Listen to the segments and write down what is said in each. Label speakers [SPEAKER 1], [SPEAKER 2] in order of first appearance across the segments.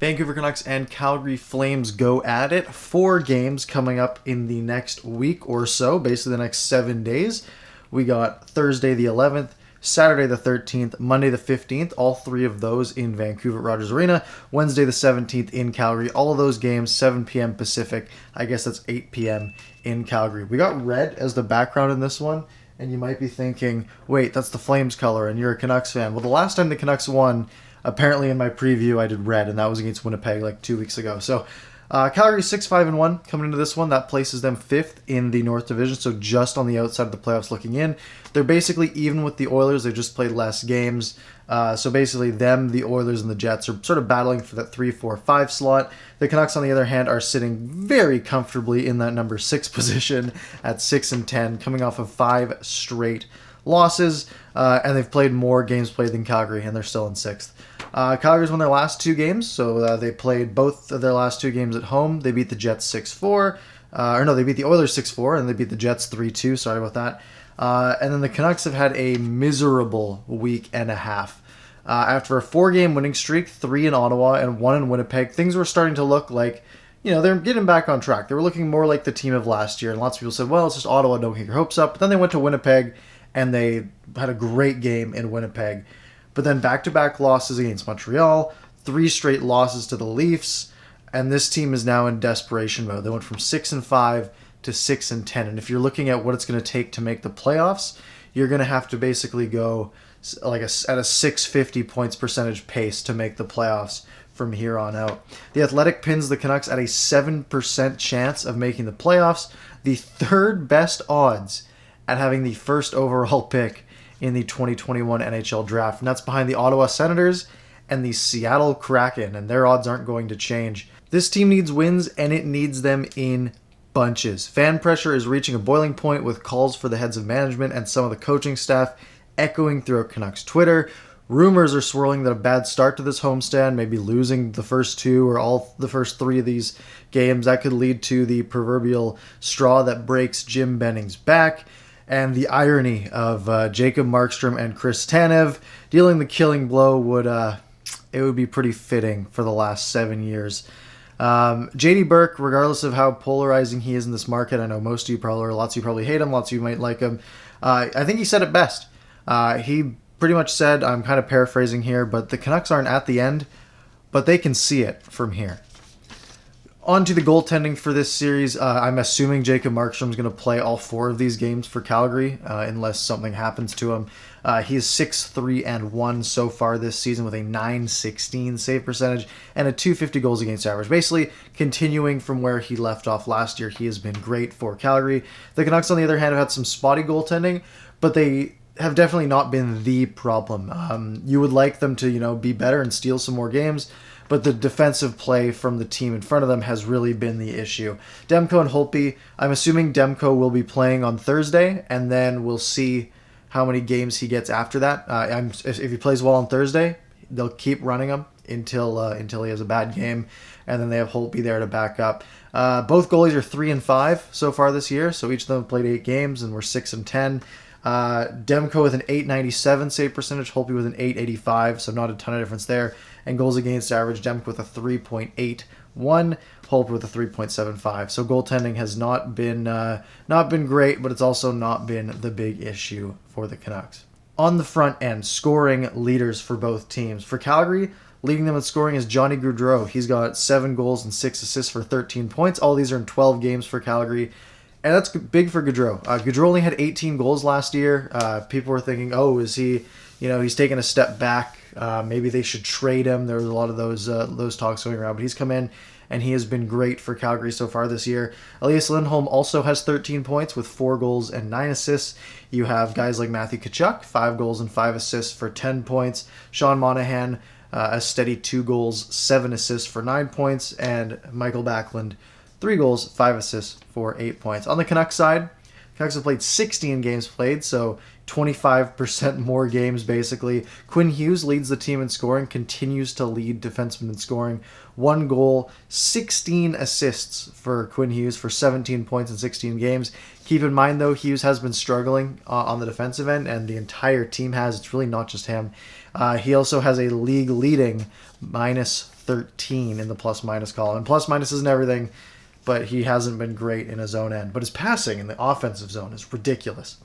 [SPEAKER 1] Vancouver Canucks and Calgary Flames go at it. 4 games coming up in the next week or so, basically the next 7 days. We got Thursday the 11th, Saturday the 13th, Monday the 15th, all 3 of those in Vancouver at Rogers Arena. Wednesday the 17th in Calgary. All of those games, 7 p.m. Pacific. I guess that's 8 p.m. in Calgary. We got red as the background in this one, and you might be thinking, wait, that's the Flames color, and you're a Canucks fan. Well, the last time the Canucks won, apparently in my preview, I did red, and that was against Winnipeg like 2 weeks ago. So Calgary 6-5-1 coming into this one. That places them 5th in the North Division, so just on the outside of the playoffs looking in. They're basically even with the Oilers. They just played less games. So basically them, the Oilers, and the Jets are sort of battling for that 3, 4, 5 slot. The Canucks, on the other hand, are sitting very comfortably in that number 6 position at 6-10, coming off of 5 straight losses, and they've played more games played than Calgary, and they're still in 6th. Calgary's won their last 2 games, so they played both of their last 2 games at home. They beat the Jets 6-4, they beat the Oilers 6-4, and they beat the Jets 3-2, sorry about that. And then the Canucks have had a miserable week and a half. After a 4-game winning streak, 3 in Ottawa and 1 in Winnipeg, things were starting to look like, they're getting back on track. They were looking more like the team of last year, and lots of people said, well, it's just Ottawa, don't get your hopes up. But then they went to Winnipeg, and they had a great game in Winnipeg. But then back-to-back losses against Montreal, 3 straight losses to the Leafs, and this team is now in desperation mode. They went from 6-5 to 6-10, and if you're looking at what it's going to take to make the playoffs, you're going to have to basically go at a 650 points percentage pace to make the playoffs from here on out. The Athletic pins the Canucks at a 7% chance of making the playoffs, the 3rd best odds at having the 1st overall pick in the 2021 NHL Draft. And that's behind the Ottawa Senators and the Seattle Kraken, and their odds aren't going to change. This team needs wins, and it needs them in bunches. Fan pressure is reaching a boiling point, with calls for the heads of management and some of the coaching staff echoing throughout Canucks Twitter. Rumors are swirling that a bad start to this homestand, maybe losing the first 2 or all the first 3 of these games, that could lead to the proverbial straw that breaks Jim Benning's back. And the irony of Jacob Markstrom and Chris Tanev dealing the killing blow would be pretty fitting for the last 7 years. JD Burke, regardless of how polarizing he is in this market, I know most of you probably, or lots of you probably hate him, lots of you might like him. I think he said it best. He pretty much said, I'm kind of paraphrasing here, but the Canucks aren't at the end, but they can see it from here. On to the goaltending for this series. I'm assuming Jacob Markstrom is going to play all 4 of these games for Calgary, unless something happens to him. He is 6-3-1 so far this season with a .916 save percentage and a .250 goals against average. Basically, continuing from where he left off last year, he has been great for Calgary. The Canucks, on the other hand, have had some spotty goaltending, but they have definitely not been the problem. You would like them to, be better and steal some more games, but the defensive play from the team in front of them has really been the issue. Demko and Holtby, I'm assuming Demko will be playing on Thursday, and then we'll see how many games he gets after that. If he plays well on Thursday, they'll keep running him until he has a bad game, and then they have Holtby there to back up. Both goalies are 3-5 so far this year, so each of them have played 8 games, and we're 6-10. Demko with an .897 save percentage, Holtby with an .885, so not a ton of difference there. And goals against average, Demko with a 3.81, Holtby with a 3.75. So goaltending has not been great, but it's also not been the big issue for the Canucks. On the front end, scoring leaders for both teams. For Calgary, leading them in scoring is Johnny Gaudreau. He's got 7 goals and 6 assists for 13 points. All these are in 12 games for Calgary. And that's big for Gaudreau. Gaudreau only had 18 goals last year. People were thinking, is he, he's taken a step back. Maybe they should trade him. There was a lot of those talks going around. But he's come in, and he has been great for Calgary so far this year. Elias Lindholm also has 13 points with 4 goals and 9 assists. You have guys like Matthew Tkachuk, 5 goals and 5 assists for 10 points. Sean Monahan, a steady 2 goals, 7 assists for 9 points. And Michael Backlund, 3 goals, 5 assists for 8 points. On the Canucks side, Canucks have played 16 games played, so 25% more games basically. Quinn Hughes leads the team in scoring, continues to lead defensemen in scoring. 1 goal, 16 assists for Quinn Hughes for 17 points in 16 games. Keep in mind, though, Hughes has been struggling on the defensive end, and the entire team has. It's really not just him. He also has a league-leading minus 13 in the plus-minus column. And plus-minus isn't everything, but he hasn't been great in his own end. But his passing in the offensive zone is ridiculous.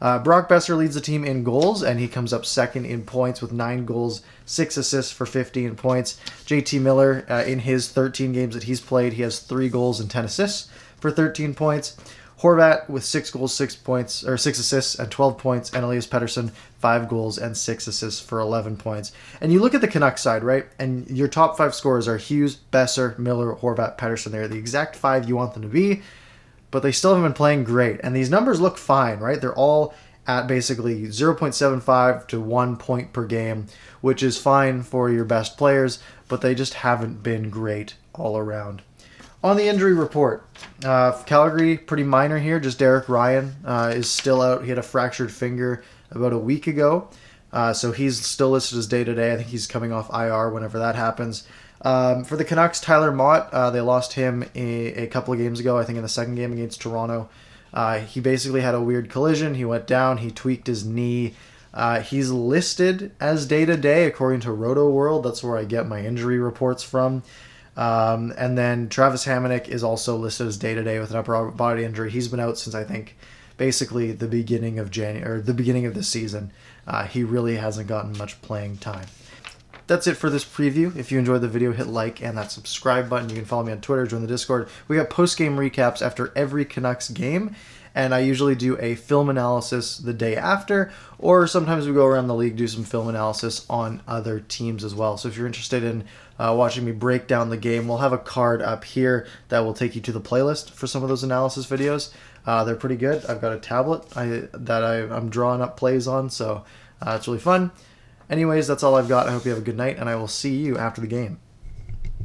[SPEAKER 1] Brock Besser leads the team in goals, and he comes up second in points with 9 goals, 6 assists for 15 points. JT Miller, in his 13 games that he's played, he has 3 goals and 10 assists for 13 points. Horvat with 6 goals, 6 points, or 6 assists and 12 points, and Elias Pettersson 5 goals and 6 assists for 11 points. And you look at the Canucks side, right? And your top 5 scorers are Hughes, Besser, Miller, Horvat, Pettersson. They're the exact 5 you want them to be, but they still haven't been playing great. And these numbers look fine, right? They're all at basically 0.75 to 1 point per game, which is fine for your best players, but they just haven't been great all around. On the injury report, Calgary, pretty minor here. Just Derek Ryan is still out. He had a fractured finger about a week ago, so he's still listed as day-to-day. I think he's coming off IR whenever that happens. For the Canucks, Tyler Mott, they lost him a couple of games ago, I think in the second game against Toronto. He basically had a weird collision. He went down. He tweaked his knee. He's listed as day-to-day according to Roto World. That's where I get my injury reports from. And then Travis Hamonic is also listed as day-to-day with an upper body injury. He's been out since I think basically the beginning of January or the beginning of the season. He really hasn't gotten much playing time. That's it for this preview. If you enjoyed the video, hit like and that subscribe button. You can follow me on Twitter, join the Discord. We got post-game recaps after every Canucks game, and I usually do a film analysis the day after, or sometimes we go around the league, do some film analysis on other teams as well. So if you're interested in watching me break down the game, we'll have a card up here that will take you to the playlist for some of those analysis videos. They're pretty good. I've got a tablet that I'm drawing up plays on, so it's really fun. Anyways, that's all I've got. I hope you have a good night, and I will see you after the game.